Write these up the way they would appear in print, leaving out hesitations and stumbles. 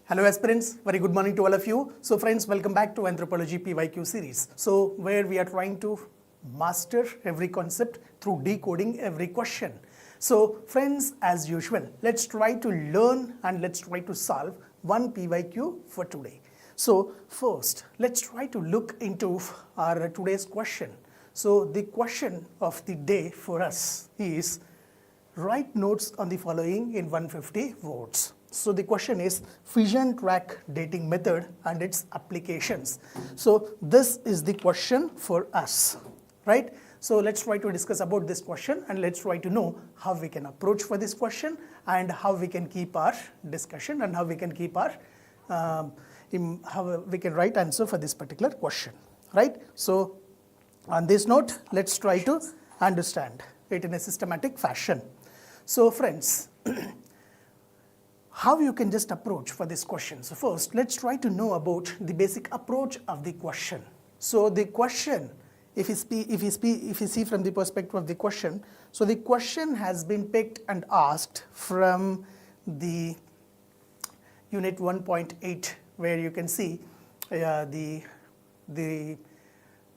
Hello aspirants, very good morning to all of you. So friends, welcome back to Anthropology PYQ series. So where we are trying to master every concept through decoding every question. So friends, as usual, let's try to learn and let's try to solve one PYQ for today. So first, let's try to look into our today's question. So the question of the day for us is write notes on the following in 150 words. So the question is Fission track dating method and its applications. So this is the question for us, right? So let's try to discuss about this question and let's try to know how we can approach for this question and how we can keep our discussion and how we can keep our how we can write answer for this particular question, right? So on this note, let's try to understand it in a systematic fashion. So friends, how you can just approach for this question. So first, let's try to know about the basic approach of the question. So the question, if you see from the perspective of the question, so the question has been picked and asked from the unit 1.8, where you can see the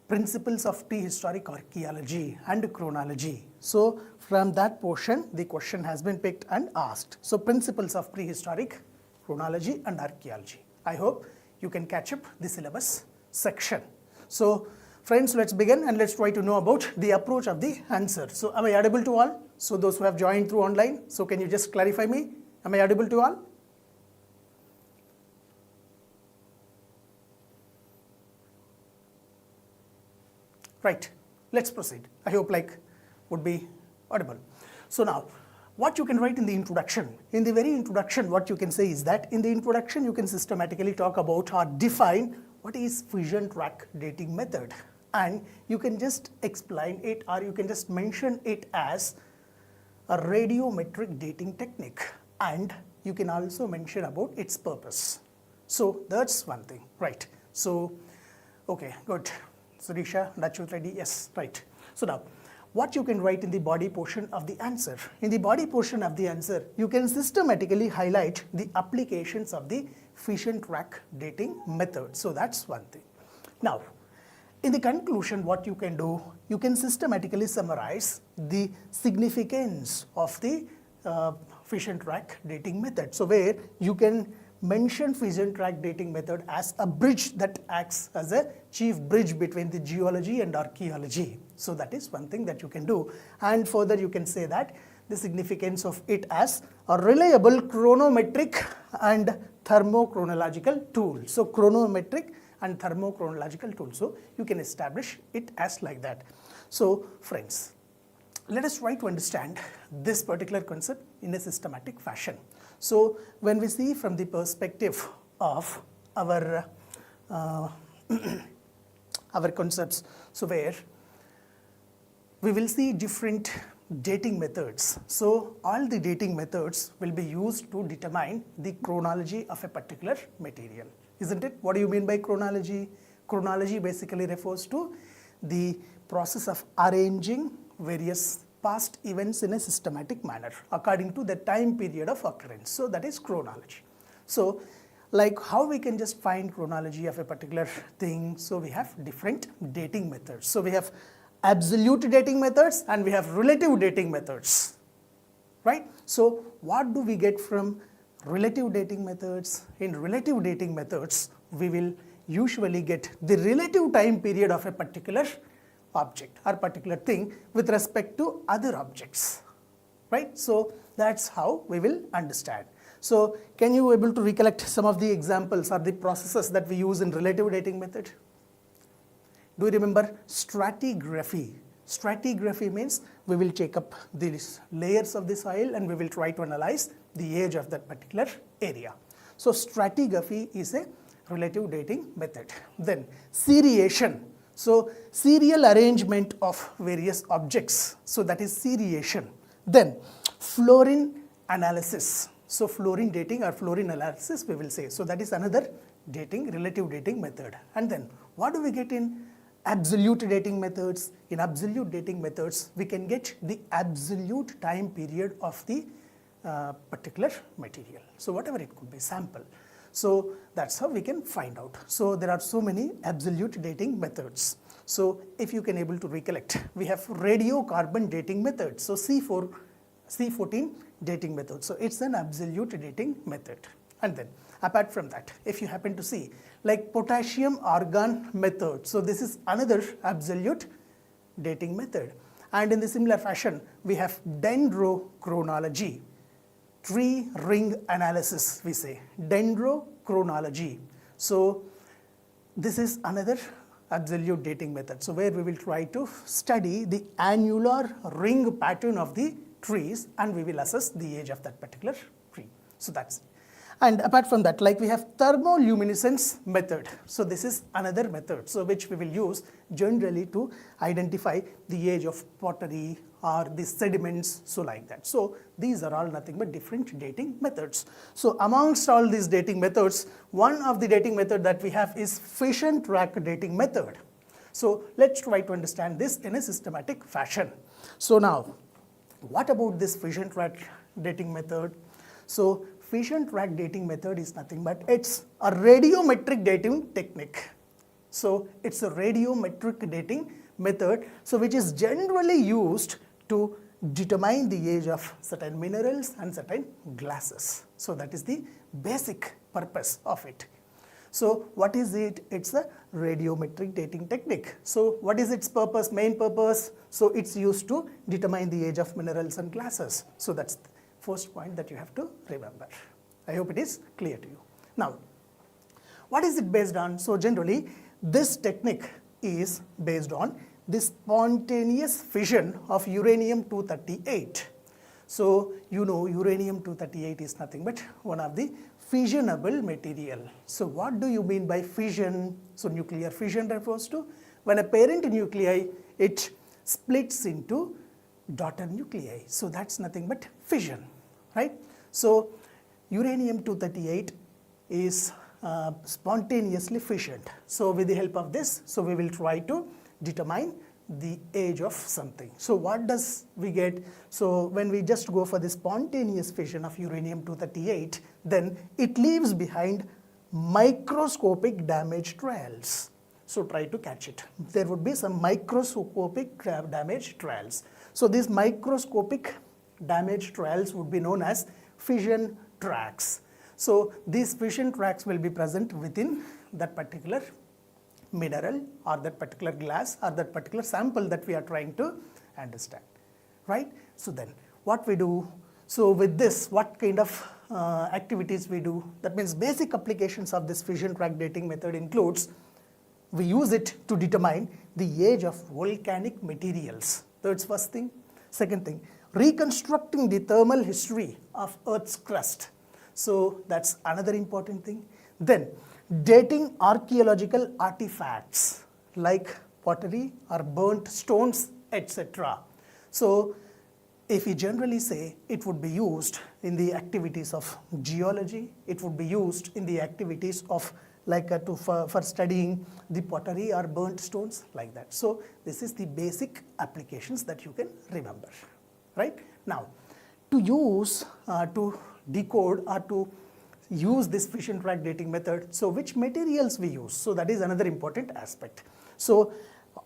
principles of prehistoric archaeology and chronology. So from that portion, the question has been picked and asked. So principles of prehistoric, chronology and archaeology. I hope you can catch up the syllabus section. So friends, let's begin and let's try to know about the approach of the answer. So am I audible to all? So those who have joined through online, so can you just clarify me? Am I audible to all? Right, let's proceed. I hope would be audible. So now, what you can write in the introduction. In the very introduction, what you can say is that in the introduction, you can systematically talk about or define what is Fission track dating method. And you can just explain it or you can just mention it as a radiometric dating technique. And you can also mention about its purpose. So that's one thing, right? So, okay, good. Surisha, Dachu ready? Yes, right. So now, what you can write in the body portion of the answer. In the body portion of the answer, you can systematically highlight the applications of the Fission track dating method. So that's one thing. Now, in the conclusion, what you can do, you can systematically summarize the significance of the Fission track dating method. So where you can mention Fission track dating method as a bridge that acts as a chief bridge between the geology and archaeology. So that is one thing that you can do. And further you can say that the significance of it as a reliable chronometric and thermochronological tool. So chronometric and thermochronological tool. So you can establish it as like that. So friends, let us try to understand this particular concept in a systematic fashion. So when we see from the perspective of our our concepts, so where we will see different dating methods. So all the dating methods will be used to determine the chronology of a particular material, isn't it? What do you mean by chronology? Chronology basically refers to the process of arranging various past events in a systematic manner according to the time period of occurrence. So that is chronology. So like how we can just find chronology of a particular thing. So we have different dating methods. So we have absolute dating methods and we have relative dating methods, right? So what do we get from relative dating methods? In relative dating methods, we will usually get the relative time period of a particular object or particular thing with respect to other objects, right? So that's how we will understand. So can you able to recollect some of the examples or the processes that we use in relative dating method? Do you remember stratigraphy? Stratigraphy means we will take up these layers of the soil and we will try to analyze the age of that particular area. So stratigraphy is a relative dating method. Then seriation. So serial arrangement of various objects. So that is seriation. Then fluorine analysis. So fluorine dating or fluorine analysis we will say. So that is another dating, relative dating method. And then what do we get in absolute dating methods? In absolute dating methods, we can get the absolute time period of the particular material. So whatever it could be, sample. So that's how we can find out. So there are so many absolute dating methods. So if you can able to recollect, we have radiocarbon dating method. So C14 dating method. So it's an absolute dating method. And then apart from that, if you happen to see like potassium argon method, so this is another absolute dating method. And in the similar fashion, we have dendrochronology, tree ring analysis, we say dendrochronology. So this is another absolute dating method. So where we will try to study the annular ring pattern of the trees and we will assess the age of that particular tree. So that's it. And apart from that, like we have thermoluminescence method. So this is another method, so which we will use generally to identify the age of pottery or the sediments, so like that. So these are all nothing but different dating methods. So amongst all these dating methods, one of the dating method that we have is fission track dating method. So let's try to understand this in a systematic fashion. So now, what about this fission track dating method? So fission track dating method is nothing but it's a radiometric dating technique. So it's a radiometric dating method, so which is generally used to determine the age of certain minerals and certain glasses. So that is the basic purpose of it. So what is it? It's a radiometric dating technique. So what is its purpose, main purpose? So it's used to determine the age of minerals and glasses. So that's the first point that you have to remember. I hope it is clear to you. Now, what is it based on? So generally, this technique is based on the spontaneous fission of uranium-238. So you know uranium-238 is nothing but one of the fissionable material. So what do you mean by fission? So nuclear fission refers to when a parent nuclei, it splits into daughter nuclei. So that's nothing but fission, right? So uranium-238 is spontaneously fissioned. So with the help of this, so we will try to determine the age of something. So what does we get? So when we just go for the spontaneous fission of uranium-238, then it leaves behind microscopic damage trails. So try to catch it. There would be some microscopic damage trails. So these microscopic damage trails would be known as fission tracks. So these fission tracks will be present within that particular mineral or that particular glass or that particular sample that we are trying to understand, right? So then what we do, so with this, what kind of activities we do? That means basic applications of this fission track dating method includes, we use it to determine the age of volcanic materials. That's first thing. Second thing, reconstructing the thermal history of Earth's crust. So that's another important thing. Then dating archaeological artifacts like pottery or burnt stones, etc. So if we generally say, it would be used in the activities of geology, it would be used in the activities of like for studying the pottery or burnt stones, like that. So this is the basic applications that you can remember, right? Now, to use, to decode or to use this fission track dating method, so which materials we use? So that is another important aspect. So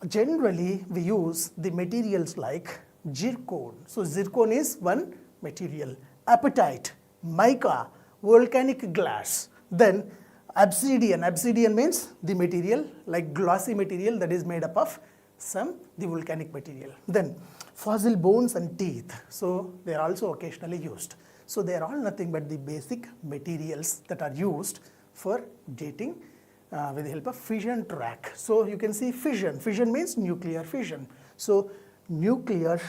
generally we use the materials like zircon. So zircon is one material, apatite, mica, volcanic glass, then obsidian. Obsidian means the material like glossy material that is made up of the volcanic material. Then fossil bones and teeth. So they are also occasionally used. So they are all nothing but the basic materials that are used for dating with the help of fission track. So you can see fission. Fission means nuclear fission. So nuclear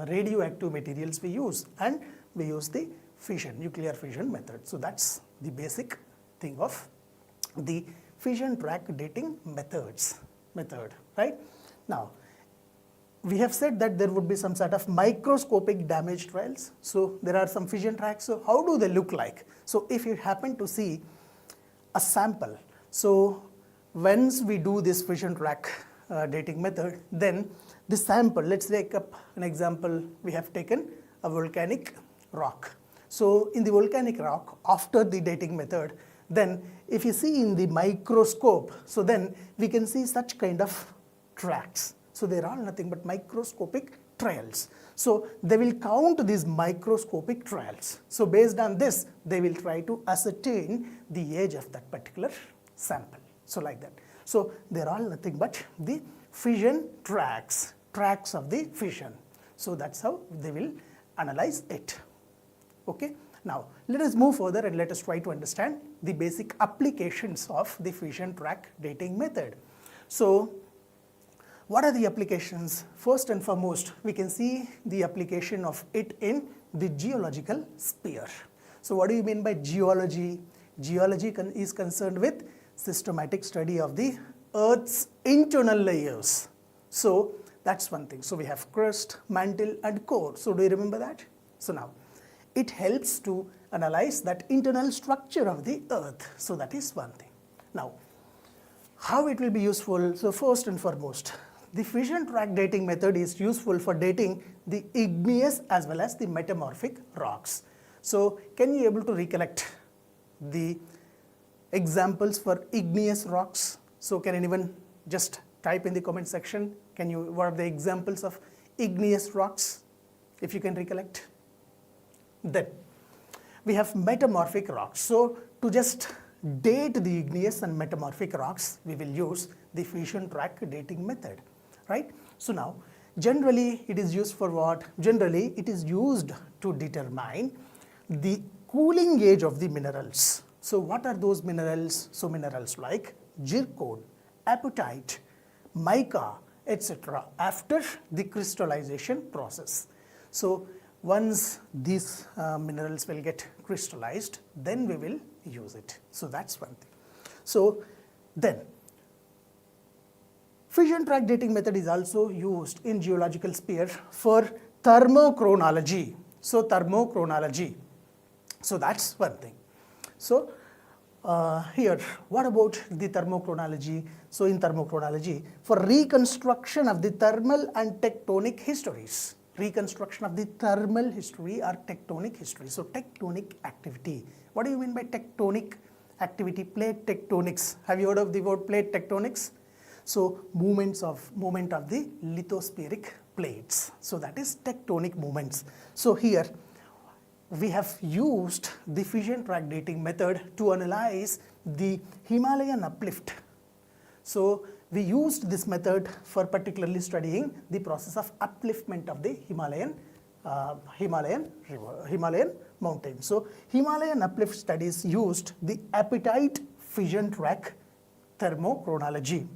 radioactive materials we use, and we use the fission, nuclear fission method. So that's the basic thing of the fission track dating method, right? Now, we have said that there would be some sort of microscopic damage trails. So there are some fission tracks. So how do they look like? So if you happen to see a sample, so once we do this fission track dating method, then the sample, let's take up an example, we have taken a volcanic rock. So in the volcanic rock, after the dating method, Then if you see in the microscope, so then we can see such kind of tracks. So they are all nothing but microscopic trails. So they will count these microscopic trails. So based on this, they will try to ascertain the age of that particular sample. So like that. So they are all nothing but the fission tracks of the fission. So that's how they will analyze it. Okay. Now let us move further and let us try to understand the basic applications of the fission track dating method. So what are the applications? First and foremost, we can see the application of it in the geological sphere. So what do you mean by geology? Geology is concerned with systematic study of the Earth's internal layers. So that's one thing. So we have crust, mantle and core. So do you remember that? So now it helps to analyze that internal structure of the Earth. So that is one thing. Now how it will be useful? So first and foremost, the fission track dating method is useful for dating the igneous as well as the metamorphic rocks. So can you able to recollect the examples for igneous rocks? So can anyone just type in the comment section, what are the examples of igneous rocks, if you can recollect? Then we have metamorphic rocks. So to just date the igneous and metamorphic rocks, we will use the fission track dating method, right? So now generally it is used for what? Generally it is used to determine the cooling age of the minerals. So what are those minerals? So minerals like zircon, apatite, mica, etc. after the crystallization process. So once these minerals will get crystallized, then we will use it. So that's one thing. So then fission track dating method is also used in geological sphere for thermochronology. So thermochronology. So that's one thing. So here, what about the thermochronology? So in thermochronology, for reconstruction of the thermal and tectonic histories. Reconstruction of the thermal history or tectonic history. So tectonic activity. What do you mean by tectonic activity? Plate tectonics. Have you heard of the word plate tectonics? So movement of the lithospheric plates. So that is tectonic movements. So here we have used the fission track dating method to analyze the Himalayan uplift. So we used this method for particularly studying the process of upliftment of the Himalayan mountain. So Himalayan uplift studies used the apatite fission track thermochronology.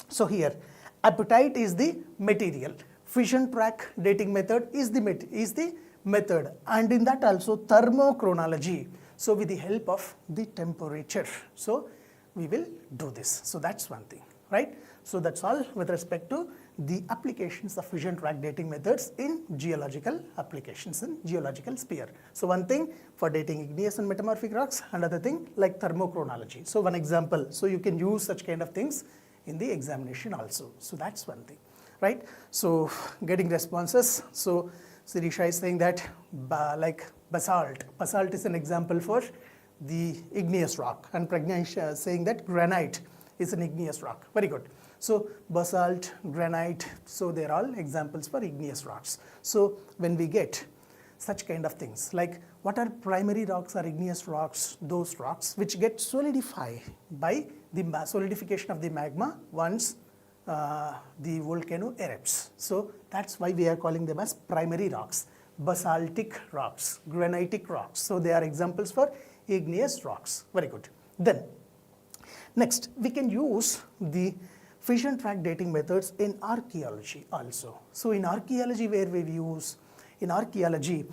So here apatite is the material, fission track dating method is the method, and in that also thermochronology. So with the help of the temperature, so we will do this. So that's one thing, right? So that's all with respect to the applications of fission track dating methods in geological applications in geological sphere. So one thing for dating igneous and metamorphic rocks, another thing like thermochronology. So one example, so you can use such kind of things in the examination also. So that's one thing, right? So getting responses. So Sirisha is saying that like basalt is an example for the igneous rock, and Pragnesh is saying that granite is an igneous rock. Very good. So basalt, granite, so they are all examples for igneous rocks. So when we get such kind of things, like what are primary rocks or igneous rocks? Those rocks which get solidified by the solidification of the magma once the volcano erupts. So that's why we are calling them as primary rocks, basaltic rocks, granitic rocks. So they are examples for igneous rocks. Very good. Then next we can use the fission track dating methods in archaeology also. So in archaeology, where we use in archaeology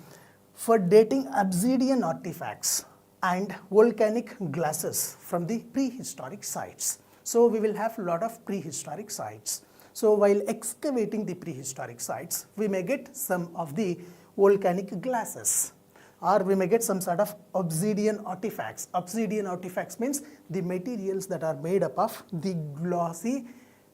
for dating obsidian artifacts and volcanic glasses from the prehistoric sites. So we will have a lot of prehistoric sites. So while excavating the prehistoric sites, we may get some of the volcanic glasses, or we may get some sort of obsidian artifacts. Obsidian artifacts means the materials that are made up of the glossy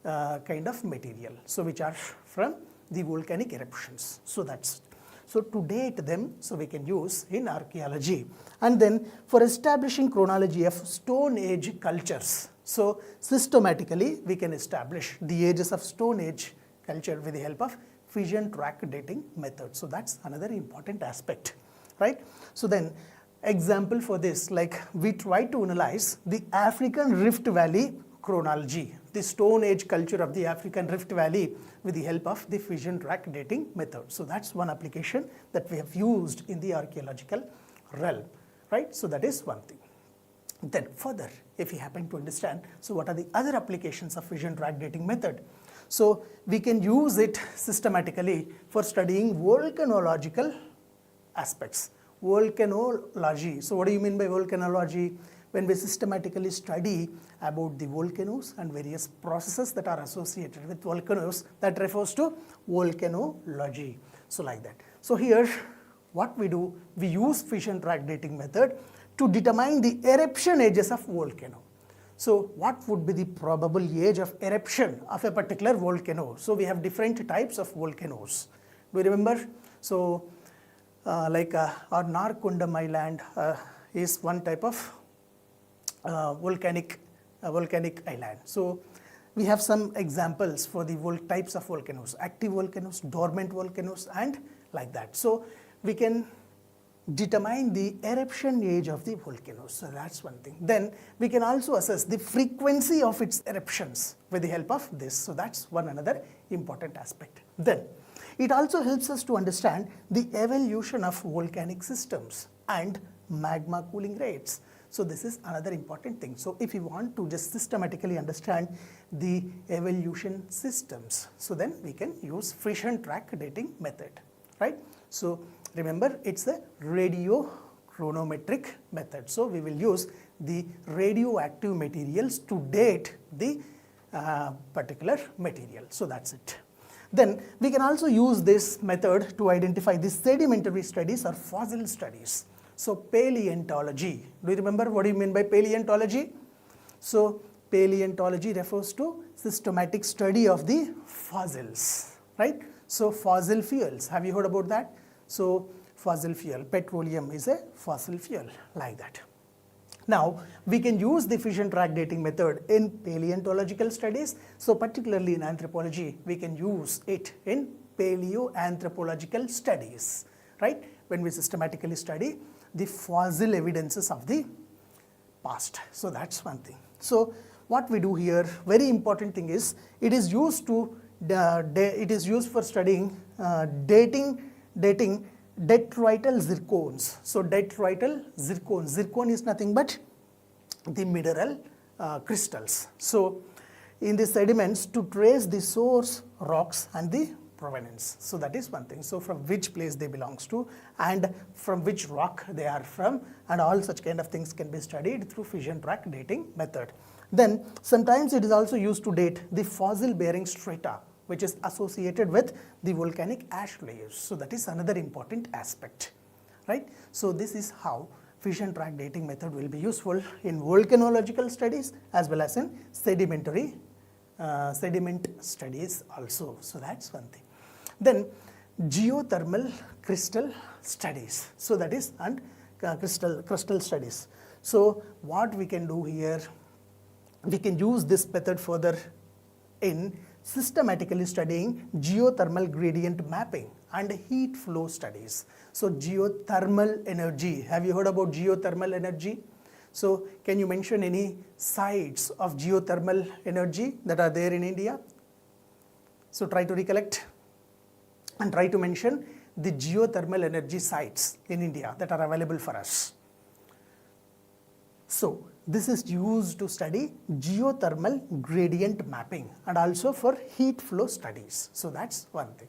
kind of material, so which are from the volcanic eruptions. So that's So to date them, so we can use in archaeology. And then for establishing chronology of Stone Age cultures. So systematically we can establish the ages of Stone Age culture with the help of fission track dating method. So that's another important aspect, right? So then example for this, like we try to analyze the African Rift Valley chronology, the Stone Age culture of the African Rift Valley with the help of the fission track dating method. So that's one application that we have used in the archaeological realm, right? So that is one thing. Then further, if you happen to understand, so what are the other applications of fission track dating method? So we can use it systematically for studying volcanological aspects. Volcanology. So what do you mean by volcanology? When we systematically study about the volcanoes and various processes that are associated with volcanoes, that refers to volcanology. So like that. So here what we do, we use fission track dating method to determine the eruption ages of volcano. So what would be the probable age of eruption of a particular volcano? So we have different types of volcanoes. Do you remember? So our Narkundam Island is one type of volcanic island. So we have some examples for the types of volcanoes: active volcanoes, dormant volcanoes, and like that. So we can determine the eruption age of the volcanoes. So that's one thing. Then we can also assess the frequency of its eruptions with the help of this. So that's one another important aspect. Then it also helps us to understand the evolution of volcanic systems and magma cooling rates. So this is another important thing. So if you want to just systematically understand the evolution systems, so then we can use fission track dating method, right? So remember, it's a radiochronometric method. So we will use the radioactive materials to date the particular material. So that's it. Then we can also use this method to identify the sedimentary studies or fossil studies. So paleontology. Do you remember what do you mean by paleontology? So paleontology refers to systematic study of the fossils, right? So fossil fuels, have you heard about that? So fossil fuel, petroleum is a fossil fuel, like that. Now we can use the fission track dating method in paleontological studies. So particularly in anthropology, we can use it in paleoanthropological studies, right? When we systematically study the fossil evidences of the past. So that's one thing. So what we do here, very important thing is, it is used to for studying dating detrital zircons. So detrital zircons. Zircon is nothing but the mineral crystals. So in the sediments, to trace the source rocks and the provenance. So that is one thing. So from which place they belongs to and from which rock they are from, and all such kind of things can be studied through fission track dating method. Then sometimes it is also used to date the fossil bearing strata, which is associated with the volcanic ash layers. So that is another important aspect, right? So this is how fission track dating method will be useful in volcanological studies as well as in sediment studies also. So that's one thing. Then geothermal crystal studies. So that is, and crystal studies. So what we can do here, we can use this method further in systematically studying geothermal gradient mapping and heat flow studies. So geothermal energy, have you heard about geothermal energy? So can you mention any sites of geothermal energy that are there in India? So try to recollect and try to mention the geothermal energy sites in India that are available for us. So this is used to study geothermal gradient mapping and also for heat flow studies. So that's one thing.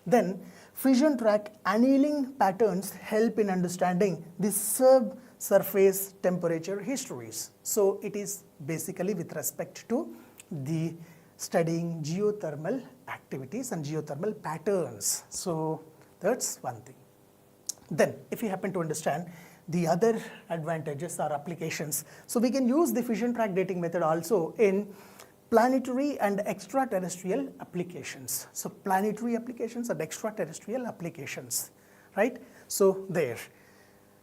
Then fission track annealing patterns help in understanding the subsurface temperature histories. So it is basically with respect to the studying geothermal activities and geothermal patterns. So that's one thing. Then if you happen to understand the other advantages or applications, so we can use the fission track dating method also in planetary and extraterrestrial applications. So planetary applications and extraterrestrial applications. right? So there.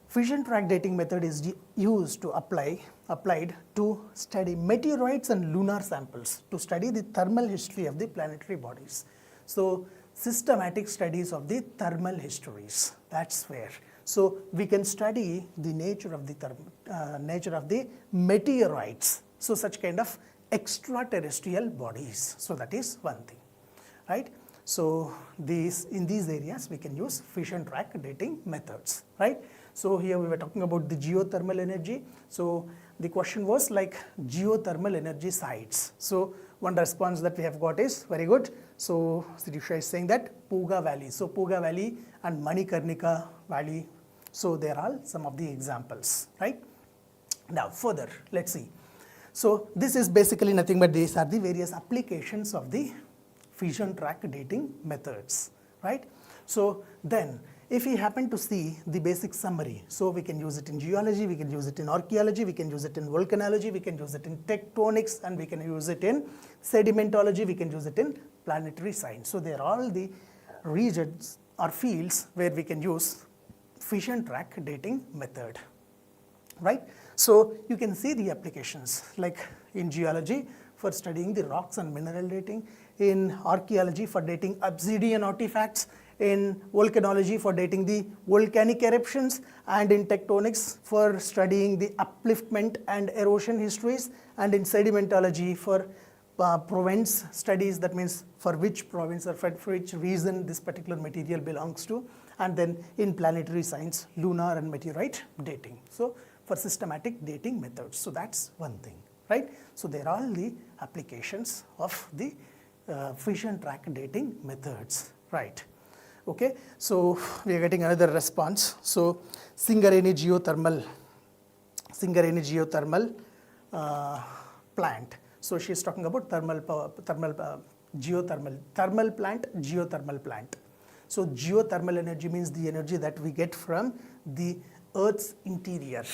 Fission track dating method is used to applied to study meteoroids and lunar samples to study the thermal history of the planetary bodies. So systematic studies of the thermal histories, that's where. So we can study the nature of the meteoroids. So such kind of extraterrestrial bodies. So that is one thing, right? So in these areas we can use fission track dating methods, right? So here we were talking about the geothermal energy. So the question was like geothermal energy sites. So one response that we have got is very good. So Sirisha is saying that Puga Valley. So Puga Valley and Manikarnika Valley. So they are all some of the examples, right? Now further, let's see. So this is basically nothing but these are the various applications of the fission track dating methods, right? So then if we happen to see the basic summary, so we can use it in geology, we can use it in archaeology, we can use it in volcanology, we can use it in tectonics, and we can use it in sedimentology, we can use it in planetary science. So they are all the regions or fields where we can use fission track dating method, right? So you can see the applications like in geology for studying the rocks and mineral dating, in archaeology for dating obsidian artifacts, in volcanology for dating the volcanic eruptions, and in tectonics for studying the upliftment and erosion histories, and in sedimentology for province studies, that means for which province or for which region this particular material belongs to, and then in planetary science, lunar and meteorite dating. So for systematic dating methods. So that's one thing, right? So there are all the applications of the fission track dating methods, right? Okay, so we are getting another response. So Singareni geothermal plant. So she is talking about thermal geothermal plant. So geothermal energy means the energy that we get from the Earth's interior.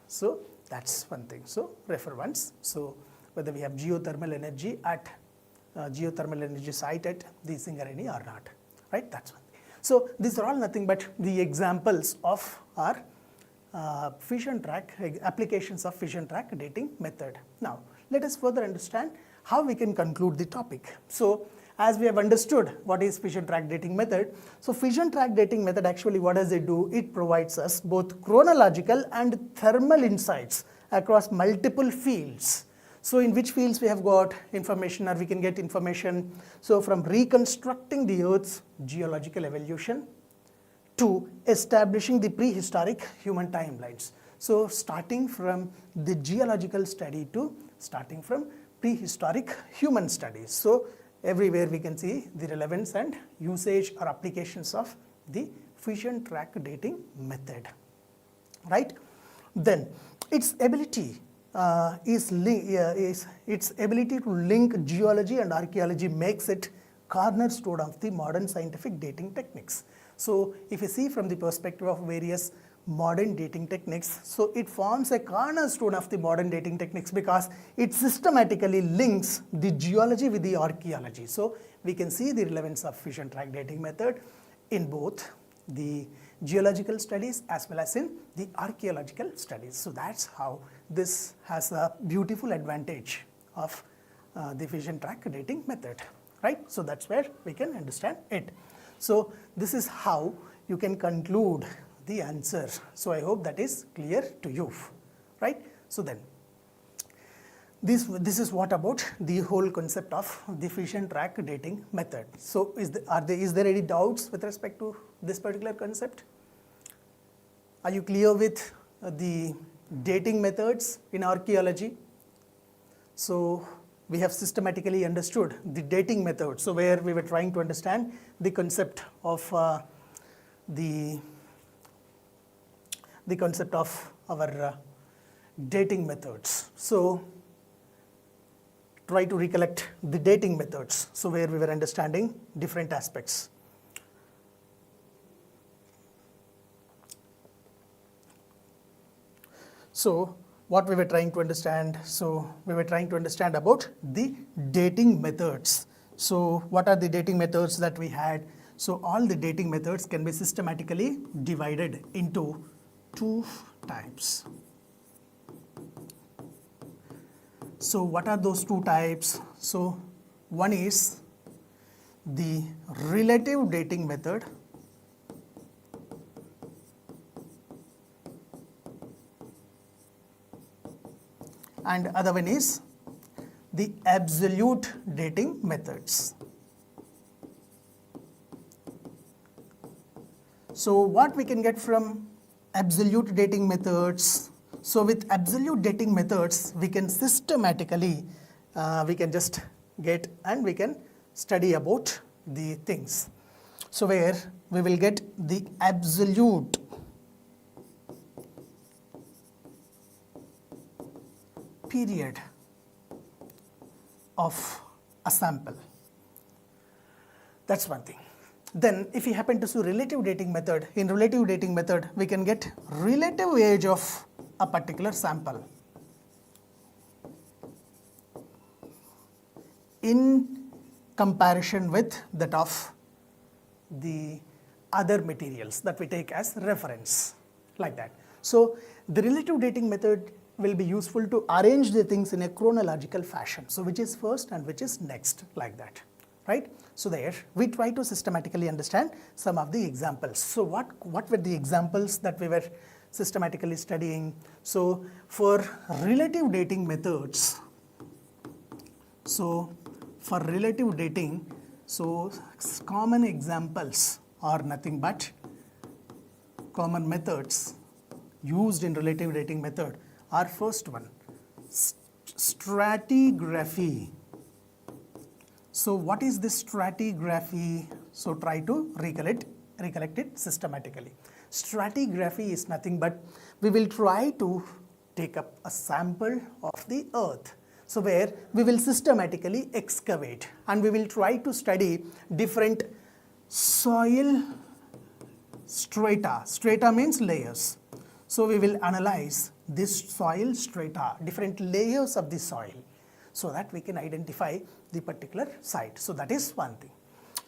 So that's one thing. So refer once. So whether we have geothermal energy at geothermal energy site at the Singareni or not, right? That's one. So these are all nothing but the examples of our fission track applications of fission track dating method. Now let us further understand how we can conclude the topic. So as we have understood what is fission track dating method, so fission track dating method actually what does it do? It provides us both chronological and thermal insights across multiple fields. So in which fields we have got information, or we can get information, so from reconstructing the Earth's geological evolution to establishing the prehistoric human timelines. So starting from the geological study to starting from prehistoric human studies. So everywhere we can see the relevance and usage or applications of the fission track dating method, right? Then its ability its ability to link geology and archaeology makes it cornerstone of the modern scientific dating techniques. So if you see from the perspective of various modern dating techniques, so it forms a cornerstone of the modern dating techniques because it systematically links the geology with the archaeology. So we can see the relevance of fission track dating method in both the geological studies as well as in the archaeological studies. So that's how this has a beautiful advantage of the fission track dating method, right? So that's where we can understand it. So this is how you can conclude the answer. So I hope that is clear to you, right? So then this is what about the whole concept of the fission track dating method. So is there any doubts with respect to this particular concept? Are you clear with the dating methods in archaeology? So we have systematically understood the dating method. So where we were trying to understand the concept of the concept of our dating methods. So try to recollect the dating methods. So where we were understanding different aspects. So what we were trying to understand, so we were trying to understand about the dating methods. So what are the dating methods that we had? So all the dating methods can be systematically divided into two types. So what are those two types? So one is the relative dating method, and other one is the absolute dating methods. So what we can get from absolute dating methods? So with absolute dating methods, we can systematically, we can just get and we can study about the things. So where we will get the absolute period of a sample. That's one thing. Then if we happen to see relative dating method, in relative dating method we can get relative age of a particular sample in comparison with that of the other materials that we take as reference, like that. So the relative dating method will be useful to arrange the things in a chronological fashion. So which is first and which is next, like that, right? So there we try to systematically understand some of the examples. So what were the examples that we were systematically studying? So for relative dating methods, so for relative dating, so common examples are nothing but common methods used in relative dating method are first one, stratigraphy. So what is this stratigraphy? So try to recollect it systematically. Stratigraphy is nothing but we will try to take up a sample of the earth. So where we will systematically excavate and we will try to study different soil strata. Strata means layers. So we will analyze this soil strata, different layers of the soil, so that we can identify the particular site. So that is one thing.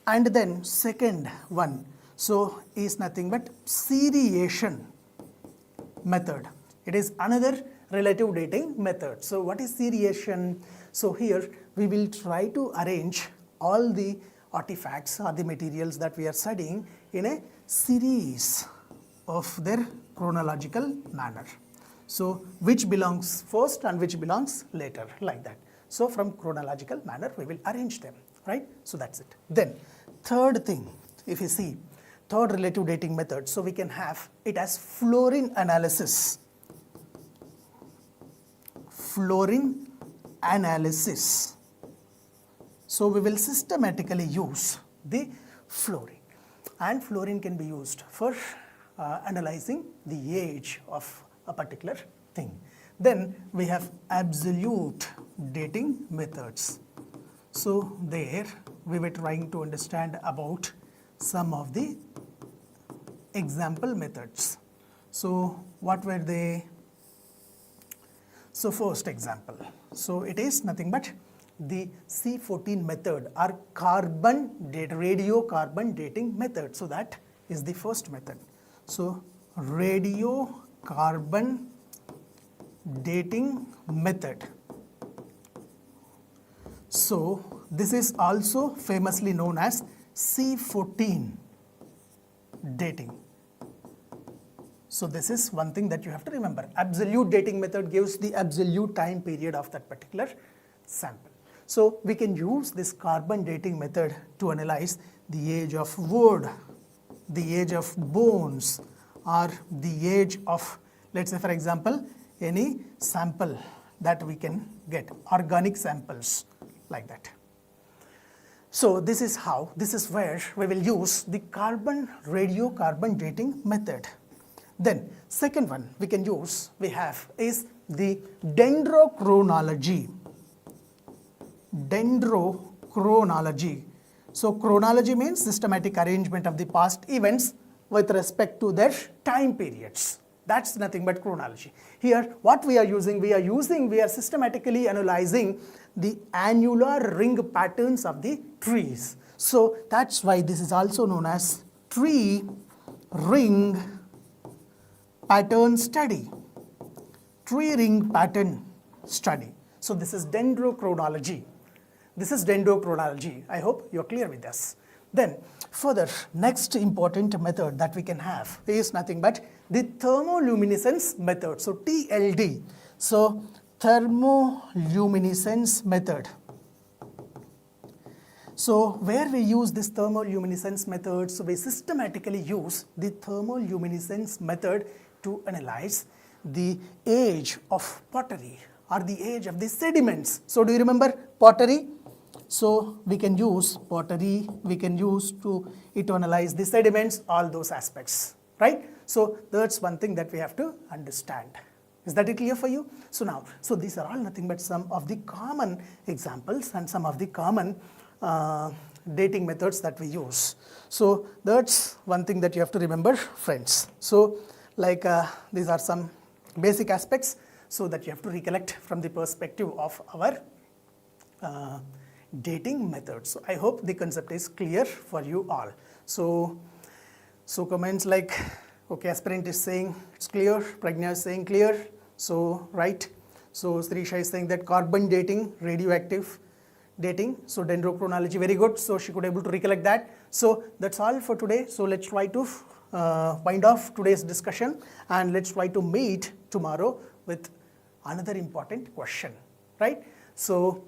And then second one, so is nothing but seriation method. It is another relative dating method. So what is seriation? So here we will try to arrange all the artifacts or the materials that we are studying in a series of their chronological manner. So which belongs first and which belongs later, like that. So from chronological manner we will arrange them, right? So that's it. Then third thing, if you see third relative dating method, so we can have it as fluorine analysis. Fluorine analysis. So we will systematically use the fluorine, and fluorine can be used for analyzing the age of a particular thing. Then we have absolute dating methods. So there we were trying to understand about some of the example methods. So what were they? So first example, so it is nothing but the C14 method or radiocarbon dating method. So that is the first method. So radiocarbon dating method. So this is also famously known as C14 dating. So this is one thing that you have to remember. Absolute dating method gives the absolute time period of that particular sample. So we can use this carbon dating method to analyze the age of wood, the age of bones, or the age of, let's say for example, any sample that we can get, organic samples, like that. So this is how, this is where we will use the radiocarbon dating method. Then second one we can use, we have is the dendrochronology. Dendrochronology. So chronology means systematic arrangement of the past events with respect to their time periods. That's nothing but chronology. Here what we are systematically analyzing the annular ring patterns of the trees. So that's why this is also known as tree ring pattern study. Tree ring pattern study. So this is dendrochronology. This is dendrochronology. I hope you're clear with this. Then further, next important method that we can have is nothing but the thermoluminescence method. So TLD. So thermoluminescence method. So where we use this thermoluminescence method, so we systematically use the thermoluminescence method to analyze the age of pottery or the age of the sediments. So do you remember pottery? So we can use pottery, we can use to analyze the sediments, all those aspects, right? So that's one thing that we have to understand. Is that clear for you? So now, so these are all nothing but some of the common examples and some of the common dating methods that we use. So that's one thing that you have to remember, friends. So like these are some basic aspects so that you have to recollect from the perspective of our dating methods. So I hope the concept is clear for you all. So comments like, okay, aspirant is saying it's clear, Pragna is saying clear, so right. So Srisha is saying that carbon dating, radioactive dating, so dendrochronology, very good. So she could able to recollect that. So that's all for today. So let's try to wind off today's discussion and let's try to meet tomorrow with another important question, right? So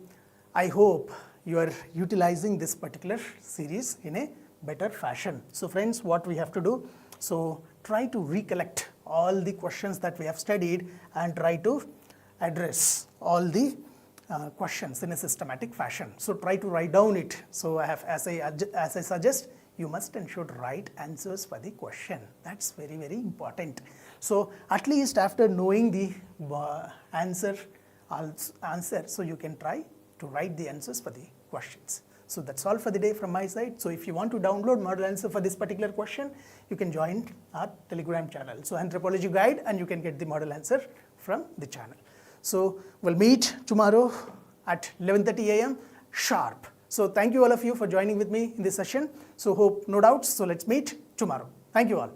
I hope you are utilizing this particular series in a better fashion. So friends, what we have to do, so try to recollect all the questions that we have studied and try to address all the questions in a systematic fashion. So try to write down it. So I have, as I suggest, you must and should write answers for the question. That's very, very important. So at least after knowing the answer, so you can try to write the answers for the questions. So that's all for the day from my side. So if you want to download model answer for this particular question, you can join our Telegram channel. So Anthropology Guide, and you can get the model answer from the channel. So we'll meet tomorrow at 11:30 a.m. sharp. So thank you all of you for joining with me in this session. So hope no doubts. So let's meet tomorrow. Thank you all.